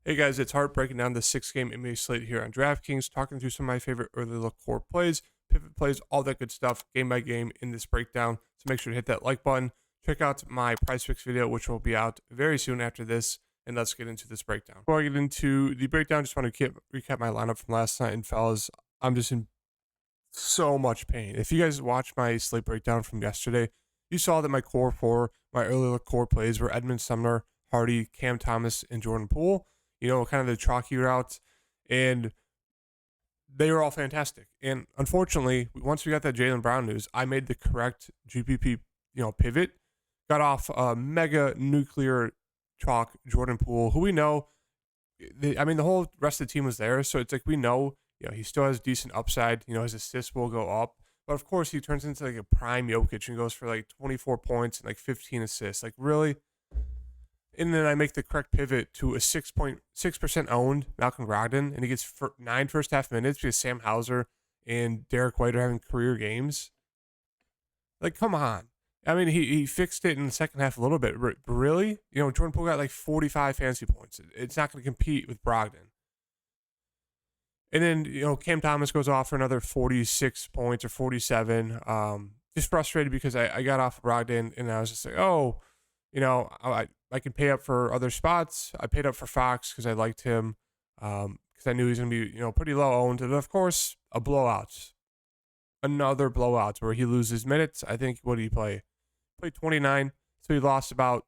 Hey guys, it's Hart breaking down the 6-game NBA slate here on DraftKings, talking through some of my favorite early look core plays, pivot plays, all that good stuff, game by game in this breakdown. So make sure to hit that like button. Check out my price picks video, which will be out very soon after this, and let's get into this breakdown. Before I get into the breakdown, just want to recap my lineup from last night. And fellas, I'm just in so much pain. If you guys watched my slate breakdown from yesterday, you saw that my core four, my early look core plays were Edmund Sumner, Hardy, Cam Thomas, and Jordan Poole. You know, kind of the chalky routes, and they were all fantastic. And unfortunately, once we got that Jaylen Brown news, I made the correct GPP, pivot, got off a mega nuclear chalk Jordan Poole, who we know, the whole rest of the team was there, so it's like we know, he still has decent upside. His assists will go up, but of course he turns into like a prime Jokic and goes for like 24 points and like 15 assists. Like really. And then I make the correct pivot to a 6.6% owned Malcolm Brogdon, and he gets 9 first half minutes because Sam Hauser and Derek White are having career games. Like, come on. I mean, he fixed it in the second half a little bit. Really? Jordan Poole got like 45 fantasy points. It's not going to compete with Brogdon. And then, Cam Thomas goes off for another 46 points or 47. Just frustrated because I got off of Brogdon, and I was just like, oh, I can pay up for other spots. I paid up for Fox because I liked him, because I knew he was going to be, pretty low owned. And of course, a blowout. Another blowout where he loses minutes. I think, what did he play? Played 29, so he lost about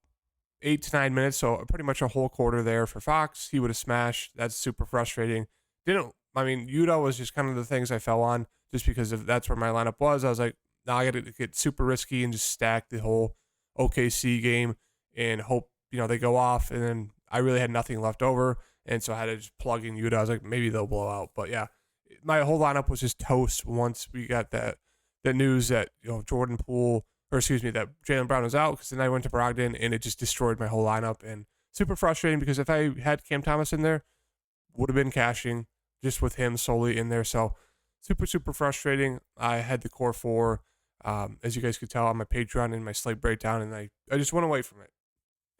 8 to 9 minutes, so pretty much a whole quarter there for Fox. He would have smashed. That's super frustrating. Utah was just kind of the things I fell on just because that's where my lineup was. I was like, now I got to get super risky and just stack the whole OKC game and hope, they go off. And then I really had nothing left over. And so I had to just plug in Utah. I was like, maybe they'll blow out. But yeah, my whole lineup was just toast once we got that news that, Jordan Poole, that Jaylen Brown was out, because then I went to Brogdon and it just destroyed my whole lineup. And super frustrating because if I had Cam Thomas in there, would have been cashing just with him solely in there. So super, super frustrating. I had the core four, as you guys could tell on my Patreon and my slate breakdown, and I just went away from it.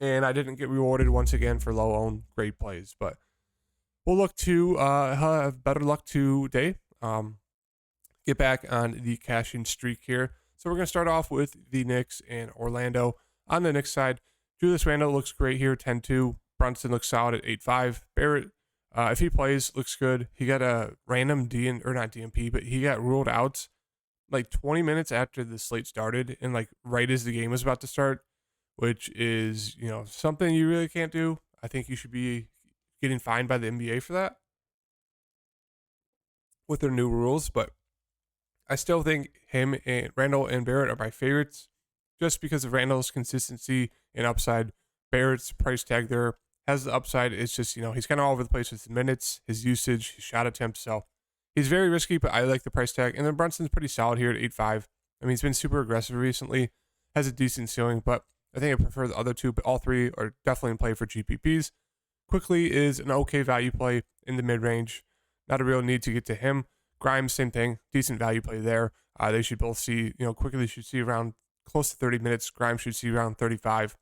And I didn't get rewarded once again for low owned great plays. But we'll look to have better luck today. Get back on the cashing streak here. So we're going to start off with the Knicks and Orlando. On the Knicks side, Julius Randle looks great here, 10-2. Brunson looks solid at 8-5. Barrett, if he plays, looks good. He got a random not DNP, but he got ruled out like 20 minutes after the slate started and like right as the game was about to start, which is, something you really can't do. I think you should be getting fined by the NBA for that with their new rules. But I still think him and Randall and Barrett are my favorites just because of Randall's consistency and upside. Barrett's price tag there has the upside. It's just, he's kind of all over the place with his minutes, his usage, his shot attempts. So he's very risky, but I like the price tag. And then Brunson's pretty solid here at 8-5. He's been super aggressive recently, has a decent ceiling, but I think I prefer the other two, but all three are definitely in play for GPPs. Quickly is an okay value play in the mid-range. Not a real need to get to him. Grimes, same thing. Decent value play there. They should both see, Quickly should see around close to 30 minutes. Grimes should see around 35.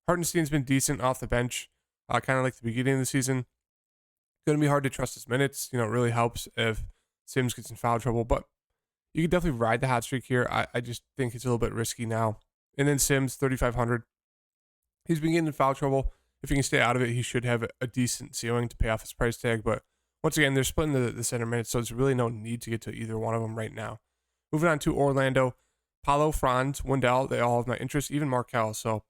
Hartenstein's been decent off the bench, kind of like the beginning of the season. Going to be hard to trust his minutes. It really helps if Sims gets in foul trouble, but you can definitely ride the hot streak here. I just think it's a little bit risky now. And then Sims, 3,500. He's been getting in foul trouble. If he can stay out of it, he should have a decent ceiling to pay off his price tag. But once again, they're splitting the center minutes, so there's really no need to get to either one of them right now. Moving on to Orlando. Paolo, Franz, Wendell, they all have my interest, even Markelle. So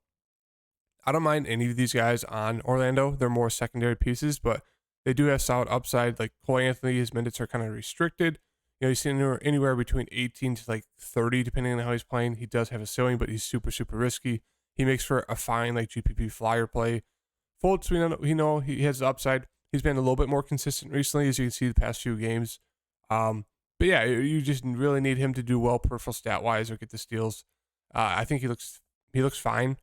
I don't mind any of these guys on Orlando. They're more secondary pieces, but they do have solid upside. Like Cole Anthony, his minutes are kind of restricted. He's seen anywhere between 18 to like 30, depending on how he's playing. He does have a ceiling, but he's super, super risky. He makes for a fine like GPP flyer play. Fultz, he has the upside. He's been a little bit more consistent recently, as you can see the past few games. But yeah, you just really need him to do well peripheral stat wise or get the steals. I think he looks fine.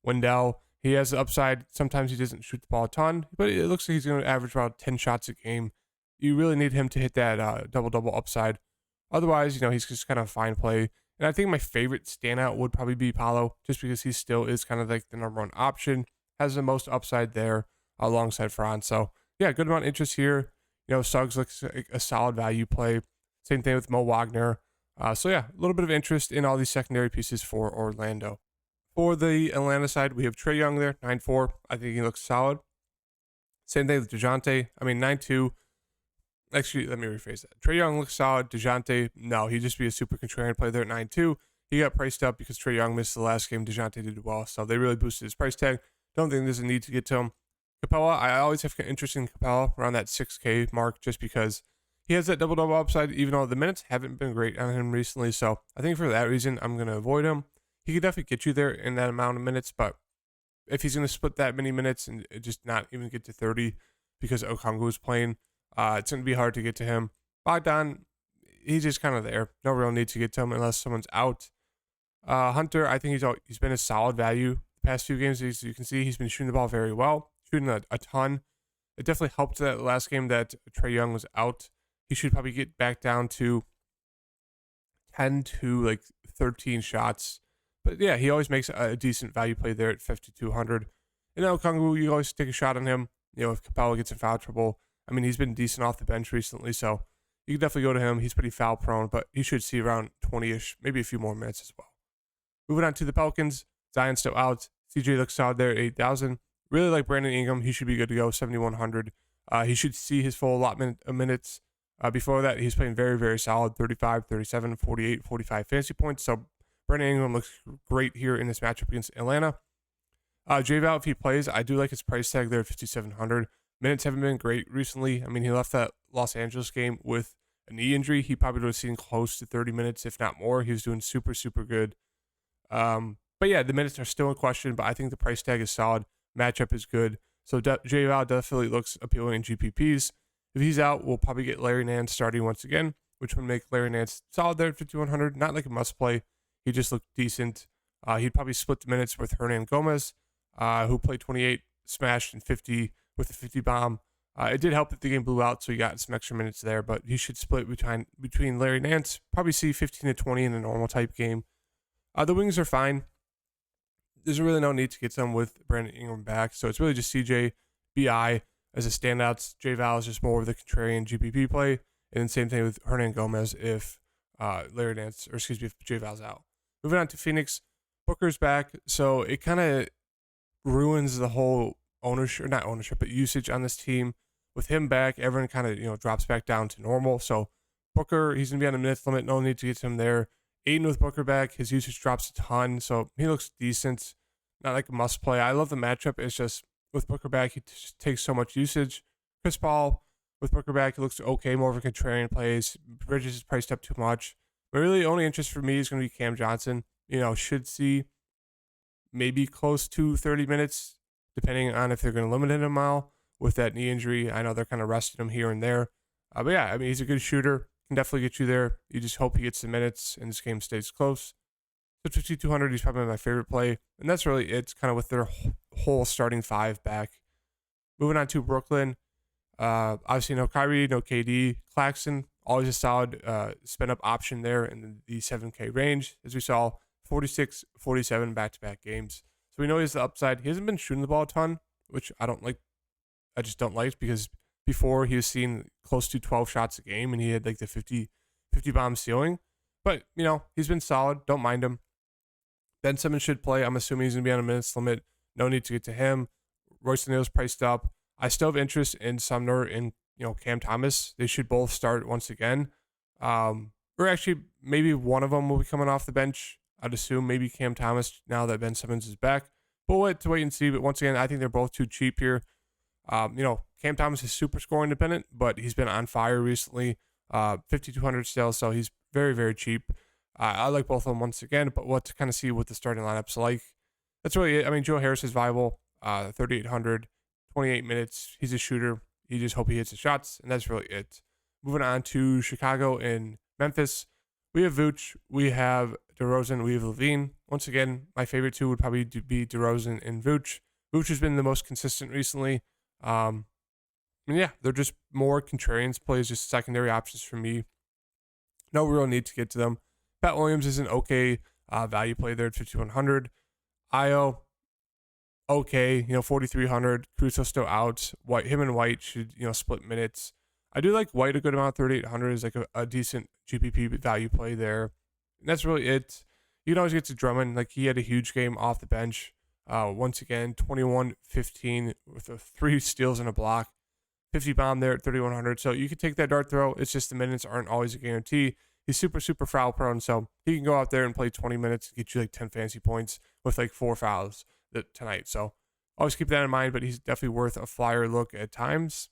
Wendell, he has the upside. Sometimes he doesn't shoot the ball a ton, but it looks like he's going to average about 10 shots a game. You really need him to hit that double-double upside. Otherwise, he's just kind of a fine play. And I think my favorite standout would probably be Paolo, just because he still is kind of like the number one option, has the most upside there alongside Franz. So yeah, good amount of interest here. Suggs looks like a solid value play. Same thing with Mo Wagner. So yeah, a little bit of interest in all these secondary pieces for Orlando. For the Atlanta side, we have Trae Young there, 9-4. I think he looks solid. Same thing with DeJounte. I mean, 9-2. Actually, let me rephrase that. Trae Young looks solid. DeJounte, no, he'd just be a super contrarian play there at 9-2. He got priced up because Trae Young missed the last game. DeJounte did well, so they really boosted his price tag. Don't think there's a need to get to him. Capella, I always have interest in Capella around that 6K mark just because he has that double-double upside, even though the minutes haven't been great on him recently. So I think for that reason, I'm going to avoid him. He could definitely get you there in that amount of minutes, but if he's going to split that many minutes and just not even get to 30 because Okongwu is playing, it's going to be hard to get to him. Bogdan, he's just kind of there. No real need to get to him unless someone's out. Hunter, I think he's been a solid value the past few games. As you can see, he's been shooting the ball very well, shooting a ton. It definitely helped that last game that Trae Young was out. He should probably get back down to 10 to like 13 shots. But yeah, he always makes a decent value play there at 5,200. And now Okongwu, you always take a shot on him. If Capella gets in foul trouble, I mean, he's been decent off the bench recently, so you can definitely go to him. He's pretty foul prone, but he should see around 20-ish, maybe a few more minutes as well. Moving on to the Pelicans, Zion's still out. CJ looks solid there at 8,000. Really like Brandon Ingram. He should be good to go, 7,100. He should see his full allotment of minutes. Before that, he's playing very, very solid, 35, 37, 48, 45 fantasy points. So Brandon Ingram looks great here in this matchup against Atlanta. J-Val, if he plays, I do like his price tag there at 5,700. Minutes haven't been great recently. I mean, he left that Los Angeles game with a knee injury. He probably would have seen close to 30 minutes, if not more. He was doing super, super good. But yeah, the minutes are still in question, but I think the price tag is solid. Matchup is good. So J-Val definitely looks appealing in GPPs. If he's out, we'll probably get Larry Nance starting once again, which would make Larry Nance solid there at 5,100. Not like a must play. He just looked decent. He'd probably split the minutes with Hernan Gomez, who played 28, smashed, and 50 with a 50 bomb. It did help that the game blew out, so he got some extra minutes there, but he should split between Larry Nance. Probably see 15 to 20 in a normal type game. The wings are fine. There's really no need to get some with Brandon Ingram back, so it's really just CJ, BI as a standouts. J-Val is just more of the contrarian GPP play, and then same thing with Hernan Gomez if if J-Val's out. Moving on to Phoenix, Booker's back, so it kind of ruins the whole usage on this team. With him back, everyone kind of drops back down to normal. So Booker, he's gonna be on a minutes limit. No need to get to him there. Aiden with Booker back, his usage drops a ton, so he looks decent. Not like a must play. I love the matchup. It's just with Booker back, he just takes so much usage. Chris Paul with Booker back, he looks okay, more of a contrarian plays. Bridges is priced up too much. But really, only interest for me is going to be Cam Johnson. Should see maybe close to 30 minutes, depending on if they're going to limit him a mile with that knee injury. I know they're kind of resting him here and there. But yeah, I mean, he's a good shooter. Can definitely get you there. You just hope he gets the minutes and this game stays close. So 5,200, he's probably my favorite play. And that's really it, kind of with their whole starting five back. Moving on to Brooklyn. Obviously, no Kyrie, no KD. Claxton, always a solid spend up option there in the 7K range. As we saw, 46, 47 back-to-back games. So we know he has the upside. He hasn't been shooting the ball a ton, which I don't like. I just don't like because before he was seeing close to 12 shots a game and he had like the 50 bomb ceiling. But, he's been solid. Don't mind him. Ben Simmons should play. I'm assuming he's going to be on a minutes limit. No need to get to him. Royce O'Neal's priced up. I still have interest in Sumner and, Cam Thomas. They should both start once again. Or actually, maybe one of them will be coming off the bench. I'd assume maybe Cam Thomas now that Ben Simmons is back. But we'll wait and see. But once again, I think they're both too cheap here. Cam Thomas is super score independent, but he's been on fire recently. 5,200 still, so he's very, very cheap. I like both of them once again, but we'll have to kind of see what the starting lineup's like. That's really it. I mean, Joe Harris is viable. 3,800, 28 minutes. He's a shooter. You just hope he hits the shots, and that's really it. Moving on to Chicago and Memphis. We have Vooch, we have DeRozan, we have Levine. Once again, my favorite two would probably be DeRozan and Vooch. Vooch has been the most consistent recently. And yeah, they're just more contrarians plays, just secondary options for me. No real need to get to them. Pat Williams is an okay value play there at 5,100. Io, okay. 4,300. Crusoe still out. Him and White should split minutes. I do like White a good amount. 3,800 is like a decent GPP value play there. And that's really it. You can always get to Drummond. Like he had a huge game off the bench. Once again, 21-15 with 3 steals and a block. 50 bomb there at 3,100. So you can take that dart throw. It's just the minutes aren't always a guarantee. He's super, super foul prone. So he can go out there and play 20 minutes and get you like 10 fantasy points with like 4 fouls tonight. So always keep that in mind, but he's definitely worth a flyer look at times.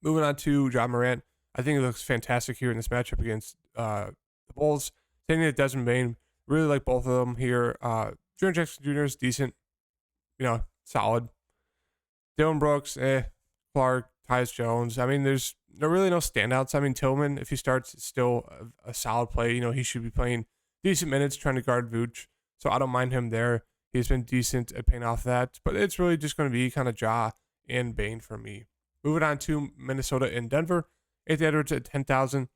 Moving on to Ja Morant. I think he looks fantastic here in this matchup against the Bulls. Taking it Desmond Bane. Really like both of them here. Jaren Jackson Jr. is decent. Solid. Dylan Brooks, Clark, Tyus Jones. I mean, there's really no standouts. I mean, Tillman, if he starts, is still a solid play. He should be playing decent minutes trying to guard Vooch. So I don't mind him there. He's been decent at paying off that. But it's really just going to be kind of Ja and Bane for me. Moving on to Minnesota and Denver. Anthony Edwards at 10,000.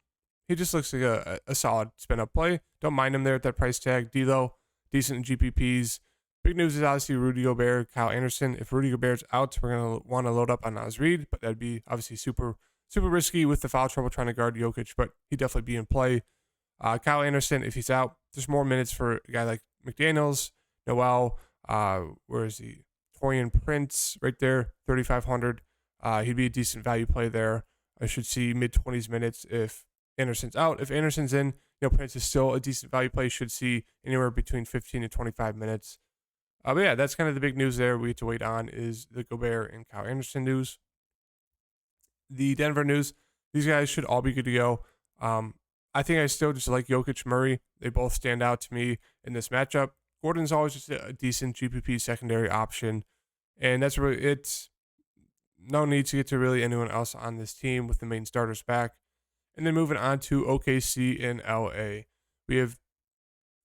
He just looks like a solid spin-up play. Don't mind him there at that price tag. D'Lo, decent in GPPs. Big news is obviously Rudy Gobert, Kyle Anderson. If Rudy Gobert's out, we're going to want to load up on Naz Reid, but that'd be obviously super, super risky with the foul trouble trying to guard Jokic, but he'd definitely be in play. Kyle Anderson, if he's out, there's more minutes for a guy like McDaniels, Noel, where is he? Torian Prince right there, 3,500. He'd be a decent value play there. I should see mid-20s minutes if Anderson's out. If Anderson's in, Prince is still a decent value play. Should see anywhere between 15 to 25 minutes. But yeah, that's kind of the big news there we have to wait on is the Gobert and Kyle Anderson news. The Denver news, these guys should all be good to go. I think I still just like Jokic, Murray. They both stand out to me in this matchup. Gordon's always just a decent GPP secondary option. And that's really it. No need to get to really anyone else on this team with the main starters back. And then moving on to OKC and LA. We have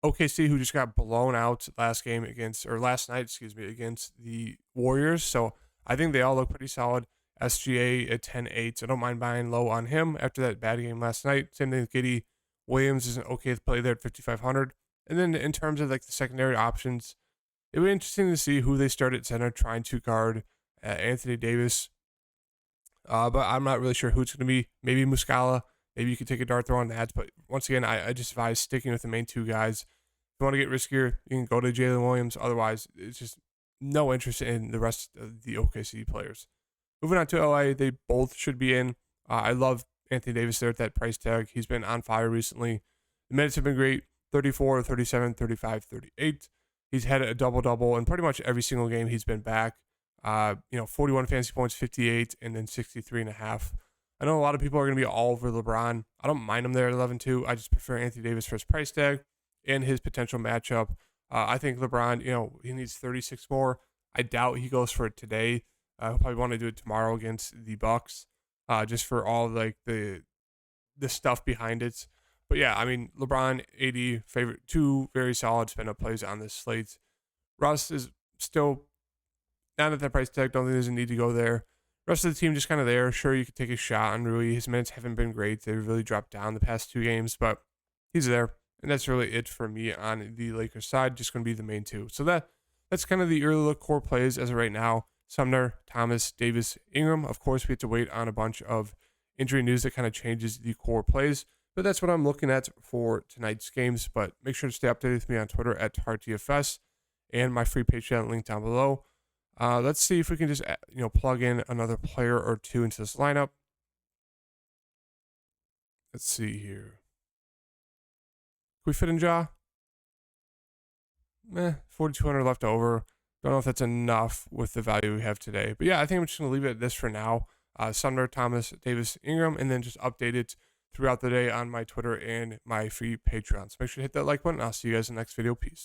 OKC, who just got blown out last night, against the Warriors. So I think they all look pretty solid. SGA at 10.8. So I don't mind buying low on him after that bad game last night. Same thing with Giddey. Williams is an okay play there at 5,500. And then in terms of like the secondary options, it would be interesting to see who they start at center trying to guard Anthony Davis. But I'm not really sure who it's going to be. Maybe Muscala. Maybe you could take a dart throw on that. But once again, I just advise sticking with the main 2 guys. If you want to get riskier, you can go to Jalen Williams. Otherwise, it's just no interest in the rest of the OKC players. Moving on to LA, they both should be in. I love Anthony Davis there at that price tag. He's been on fire recently. The minutes have been great. 34, 37, 35, 38. He's had a double-double in pretty much every single game he's been back. 41 fantasy points, 58, and then 63.5. I know a lot of people are going to be all over LeBron. I don't mind him there at 11-2. I just prefer Anthony Davis for his price tag and his potential matchup. I think LeBron, he needs 36 more. I doubt he goes for it today. He'll probably want to do it tomorrow against the Bucks, just for all like the stuff behind it. But yeah, I mean, LeBron, AD, favorite 2 very solid spin-up plays on this slate. Russ is still not at that price tag. Don't think there's a need to go there. Rest of the team just kind of there. Sure, you could take a shot on Rui. His minutes haven't been great. They've really dropped down the past 2 games, but he's there. And that's really it for me on the Lakers side. Just going to be the main 2. So that's kind of the early look core plays as of right now. Sumner, Thomas, Davis, Ingram. Of course, we have to wait on a bunch of injury news that kind of changes the core plays. But that's what I'm looking at for tonight's games. But make sure to stay updated with me on Twitter at TartDFS and my free Patreon link down below. Let's see if we can just plug in another player or 2 into this lineup. Let's see here. Can we fit in Ja? 4,200 left over. Don't know if that's enough with the value we have today. But yeah, I think I'm just going to leave it at this for now. Sumner, Thomas, Davis, Ingram, and then just update it throughout the day on my Twitter and my free Patreon. So make sure to hit that like button. I'll see you guys in the next video. Peace.